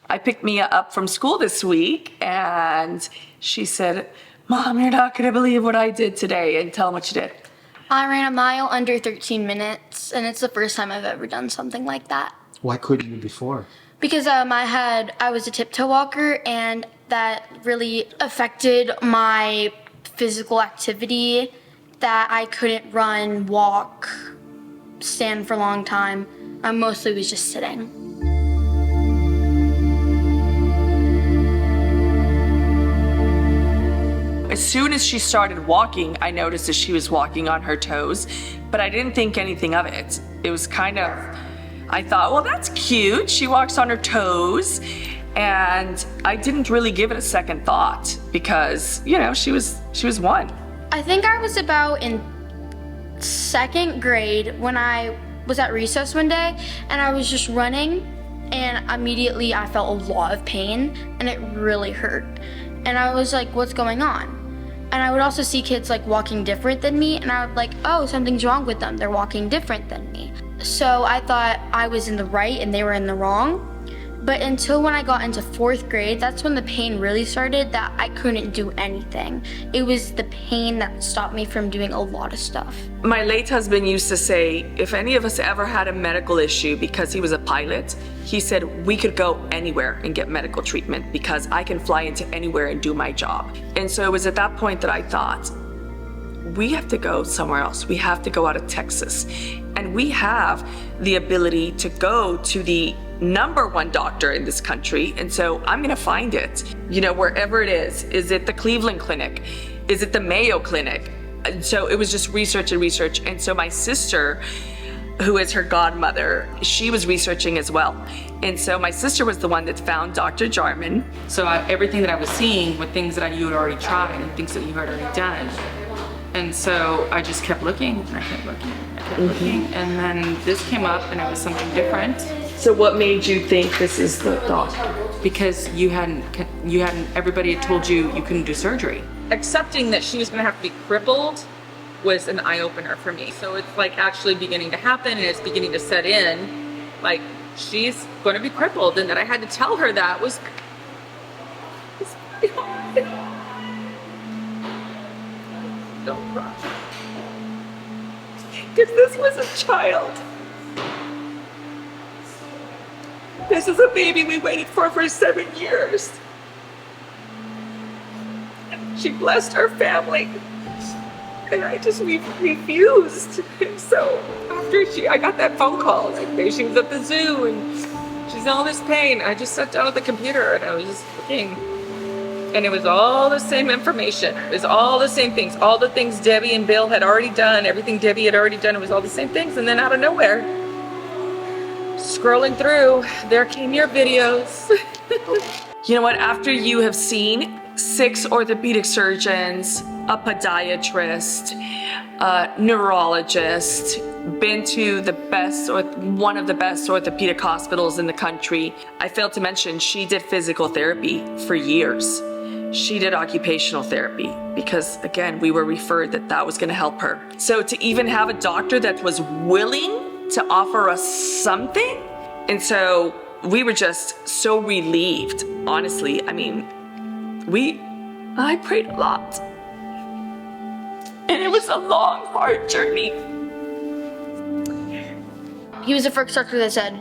I picked Mia up from school this week, and she said, Mom, you're not going to believe what I did today. And tell them what you did. I ran a mile under 13 minutes, and it's the first time I've ever done something like that. Why couldn't you before? Because I was a tiptoe walker, and that really affected my physical activity, that I couldn't run, walk, stand for a long time. I mostly was just sitting. As soon as she started walking, I noticed that she was walking on her toes, but I didn't think anything of it. It was kind of, I thought, well, that's cute. She walks on her toes. And I didn't really give it a second thought because, you know, she was one. I think I was about in second grade when I was at recess one day, and I was just running, and immediately I felt a lot of pain, and it really hurt. And I was like, what's going on? And I would also see kids like walking different than me, and I would like, oh, something's wrong with them. They're walking different than me. So I thought I was in the right and they were in the wrong. But until when I got into fourth grade, that's when the pain really started, that I couldn't do anything. It was the pain that stopped me from doing a lot of stuff. My late husband used to say, if any of us ever had a medical issue, because he was a pilot, he said, we could go anywhere and get medical treatment because I can fly into anywhere and do my job. And so it was at that point that I thought, we have to go somewhere else. We have to go out of Texas. And we have the ability to go to the #1 doctor in this country. And so I'm gonna find it, you know, wherever it is. Is it the Cleveland Clinic? Is it the Mayo Clinic? And so it was just research and research. And so my sister, who is her godmother, she was researching as well. And so my sister was the one that found Dr. Jarman. So everything that I was seeing were things that you had already tried and things that you had already done. And so I just kept looking and I kept looking and I kept looking. And then this came up and it was something different. So what made you think this is the doctor? Because you hadn't, everybody had told you you couldn't do surgery. Accepting that she was gonna have to be crippled was an eye-opener for me. So it's like actually beginning to happen and it's beginning to set in, like she's gonna be crippled, and that I had to tell her that was don't cry. Because this was a child. This is a baby we waited for 7 years. And she blessed our family. And I just refused. And so after I got that phone call, like she was at the zoo and she's in all this pain, I just sat down at the computer and I was just looking. And it was all the same information. It was all the same things. All the things Debbie and Bill had already done, everything Debbie had already done, it was all the same things. And then out of nowhere, scrolling through, there came your videos. You know what? After you have seen 6 orthopedic surgeons, a podiatrist, a neurologist, been to the best or one of the best orthopedic hospitals in the country, I failed to mention she did physical therapy for years. She did occupational therapy because, again, we were referred that was going to help her. So to even have a doctor that was willing to offer us something, and so we were just so relieved, honestly. I mean, I prayed a lot. And it was a long, hard journey. He was the first doctor that said,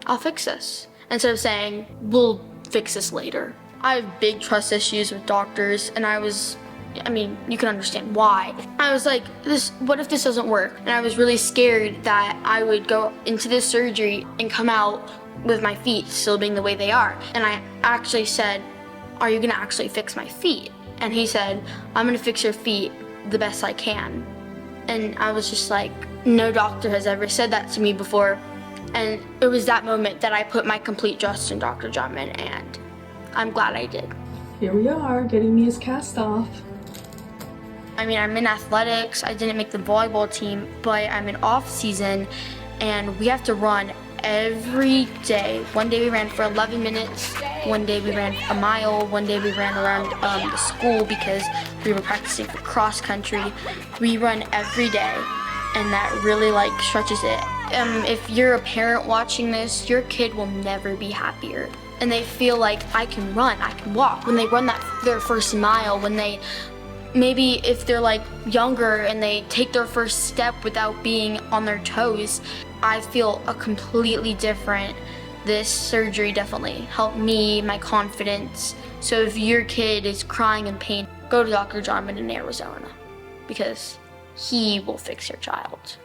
I'll fix this, instead of saying, we'll fix this later. I have big trust issues with doctors, and you can understand why. I was like, what if this doesn't work? And I was really scared that I would go into this surgery and come out with my feet still being the way they are. And I actually said, are you gonna actually fix my feet? And he said, I'm gonna fix your feet the best I can. And I was just like, no doctor has ever said that to me before. And it was that moment that I put my complete trust in Dr. Jarman, and I'm glad I did. Here we are, getting Mia's cast off. I'm in athletics. I didn't make the volleyball team, but I'm in off season and we have to run every day. One day we ran for 11 minutes, one day we ran a mile, one day we ran around the school because we were practicing for cross country. We run every day, and that really stretches it. If you're a parent watching this, your kid will never be happier. and they feel like I can run, I can walk. When they run their first mile, when they, maybe if they're like younger and they take their first step without being on their toes, I feel a completely different. This surgery definitely helped me, my confidence. So if your kid is crying in pain, go to Dr. Jarman in Arizona, because he will fix your child.